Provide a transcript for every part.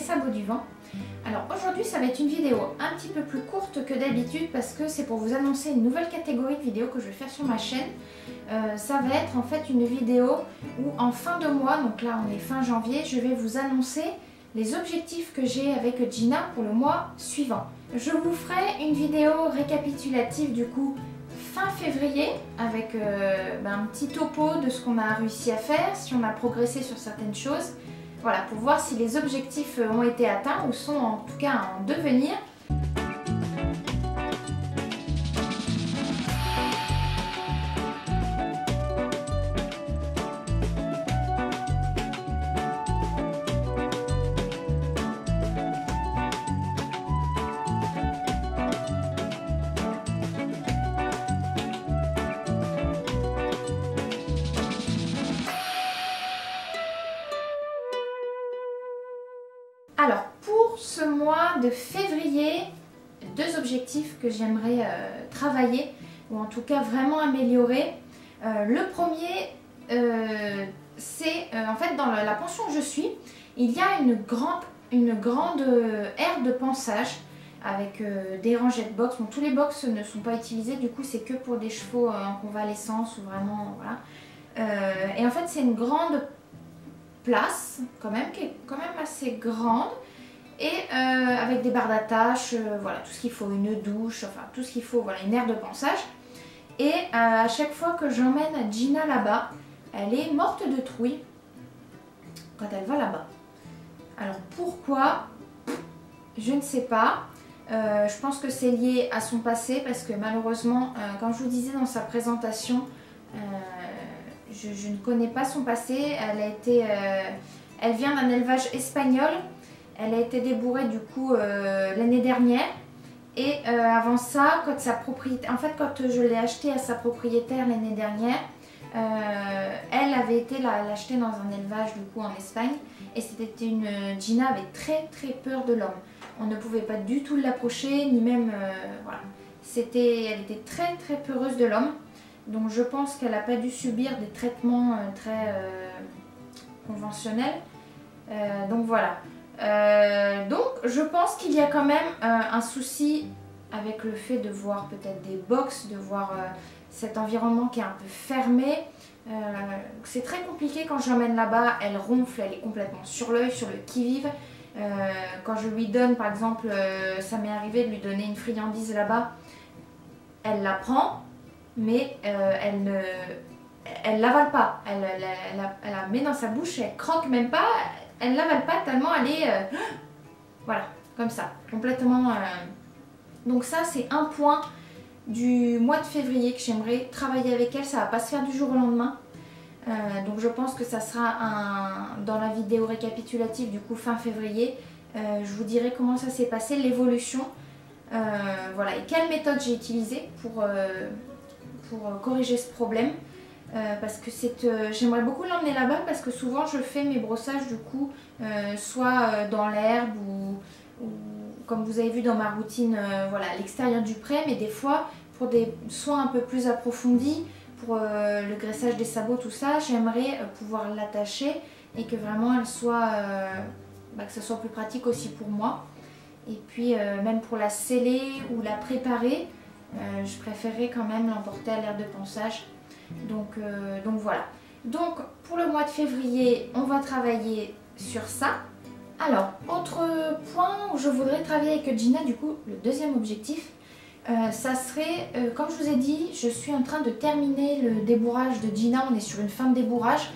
sabots du vent. Alors aujourd'hui ça va être une vidéo un petit peu plus courte que d'habitude parce que c'est pour vous annoncer une nouvelle catégorie de vidéos que je vais faire sur ma chaîne. Ça va être en fait une vidéo où en fin de mois, donc là on est fin janvier, je vais vous annoncer les objectifs que j'ai avec Gina pour le mois suivant. Je vous ferai une vidéo récapitulative du coup fin février avec un petit topo de ce qu'on a réussi à faire, si on a progressé sur certaines choses. Voilà, pour voir si les objectifs ont été atteints ou sont en tout cas en devenir. Alors, pour ce mois de février, deux objectifs que j'aimerais travailler, ou en tout cas vraiment améliorer. Le premier, c'est en fait dans la pension où je suis, il y a une grande aire de pansage avec des rangées de box. Bon, tous les box ne sont pas utilisés, du coup c'est que pour des chevaux en convalescence ou vraiment, voilà. Et en fait c'est une grande place quand même, qui est quand même assez grande et avec des barres d'attache, voilà, tout ce qu'il faut, une douche, enfin tout ce qu'il faut, voilà, une aire de pansage. Et à chaque fois que j'emmène Gina là-bas, elle est morte de trouille quand elle va là-bas. Alors pourquoi? Je ne sais pas. Je pense que c'est lié à son passé parce que malheureusement, comme je vous disais dans sa présentation, je ne connais pas son passé. Elle vient d'un élevage espagnol. Elle a été débourrée du coup l'année dernière. Et avant ça, quand je l'ai achetée à sa propriétaire l'année dernière, elle avait été l'acheter dans un élevage du coup en Espagne. Et c'était Gina avait très peur de l'homme. On ne pouvait pas du tout l'approcher, ni même voilà. Elle était très peureuse de l'homme. Donc je pense qu'elle n'a pas dû subir des traitements très conventionnels. Donc voilà. Donc je pense qu'il y a quand même un souci avec le fait de voir peut-être des box, de voir cet environnement qui est un peu fermé. C'est très compliqué quand je l'emmène là-bas, elle ronfle, elle est complètement sur l'œil, sur le qui-vive. Quand je lui donne par exemple, ça m'est arrivé de lui donner une friandise là-bas, elle la prend. Mais elle l'avale pas, elle la met dans sa bouche, elle croque même pas, elle l'avale pas tellement elle est, voilà, comme ça, complètement. Donc ça c'est un point du mois de février que j'aimerais travailler avec elle, ça va pas se faire du jour au lendemain. Donc je pense que ça sera dans la vidéo récapitulative du coup fin février, je vous dirai comment ça s'est passé, l'évolution, voilà, et quelle méthode j'ai utilisée pour corriger ce problème. Parce que j'aimerais beaucoup l'emmener là-bas parce que souvent je fais mes brossages du coup soit dans l'herbe ou comme vous avez vu dans ma routine, voilà, à l'extérieur du pré, mais des fois pour des soins un peu plus approfondis, pour le graissage des sabots, tout ça, j'aimerais pouvoir l'attacher et que vraiment elle soit, que ce soit plus pratique aussi pour moi. Et puis même pour la sceller ou la préparer, je préférerais quand même l'emporter à l'aire de pansage. Donc voilà. Donc pour le mois de février, on va travailler sur ça. Alors, autre point où je voudrais travailler avec Gina, du coup, le deuxième objectif, ça serait, comme je vous ai dit, je suis en train de terminer le débourrage de Gina. On est sur une fin de débourrage,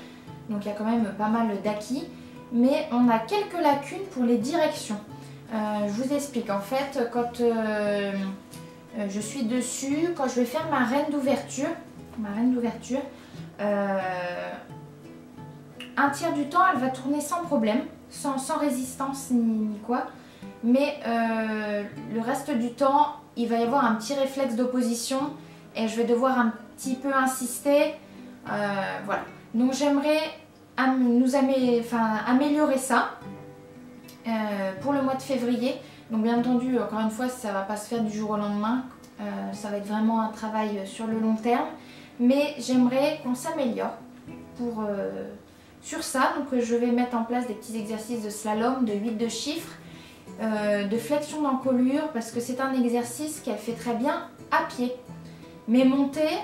donc il y a quand même pas mal d'acquis. Mais on a quelques lacunes pour les directions. Je vous explique, en fait, quand je suis dessus, quand je vais faire ma reine d'ouverture, un tiers du temps elle va tourner sans problème, sans résistance ni quoi, mais le reste du temps il va y avoir un petit réflexe d'opposition et je vais devoir un petit peu insister, voilà. Donc j'aimerais améliorer ça pour le mois de février. Donc bien entendu, encore une fois, ça ne va pas se faire du jour au lendemain, ça va être vraiment un travail sur le long terme, mais j'aimerais qu'on s'améliore pour sur ça. Donc je vais mettre en place des petits exercices de slalom, de 8 de chiffres, de flexion d'encolure parce que c'est un exercice qu'elle fait très bien à pied. Mais montée,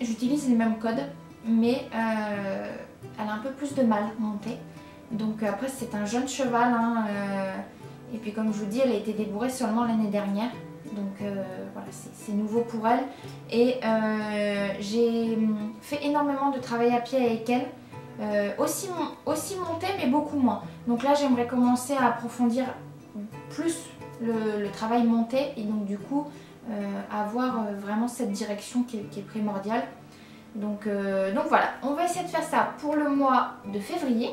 j'utilise les mêmes codes, mais elle a un peu plus de mal montée. Donc après c'est un jeune cheval, hein, et puis comme je vous dis, elle a été débourrée seulement l'année dernière. Donc voilà, c'est nouveau pour elle. Et j'ai fait énormément de travail à pied avec elle. Aussi montée, mais beaucoup moins. Donc là, j'aimerais commencer à approfondir plus le travail monté. Et donc du coup, avoir vraiment cette direction qui est primordiale. Donc voilà, on va essayer de faire ça pour le mois de février.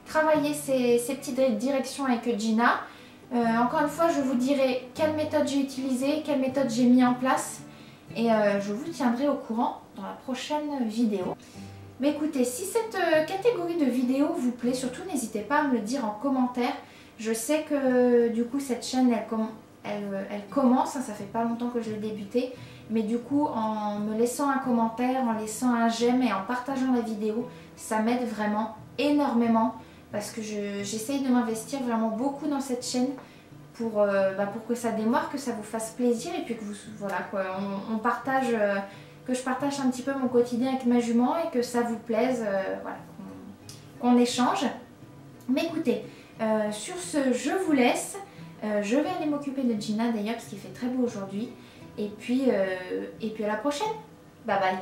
Travailler ces petites directions avec Gina. Encore une fois, je vous dirai quelle méthode j'ai utilisée, quelle méthode j'ai mis en place et je vous tiendrai au courant dans la prochaine vidéo. Mais écoutez, si cette catégorie de vidéos vous plaît, surtout n'hésitez pas à me le dire en commentaire. Je sais que du coup cette chaîne elle commence, hein, ça fait pas longtemps que je l'ai débutée, mais du coup en me laissant un commentaire, en laissant un j'aime et en partageant la vidéo, ça m'aide vraiment énormément. Parce que j'essaye de m'investir vraiment beaucoup dans cette chaîne pour que ça démarre, que ça vous fasse plaisir et puis que voilà quoi, on partage, que je partage un petit peu mon quotidien avec ma jument et que ça vous plaise, voilà, qu'on échange. Mais écoutez, sur ce, je vous laisse. Je vais aller m'occuper de Gina d'ailleurs parce qu'il fait très beau aujourd'hui. Et puis à la prochaine. Bye bye.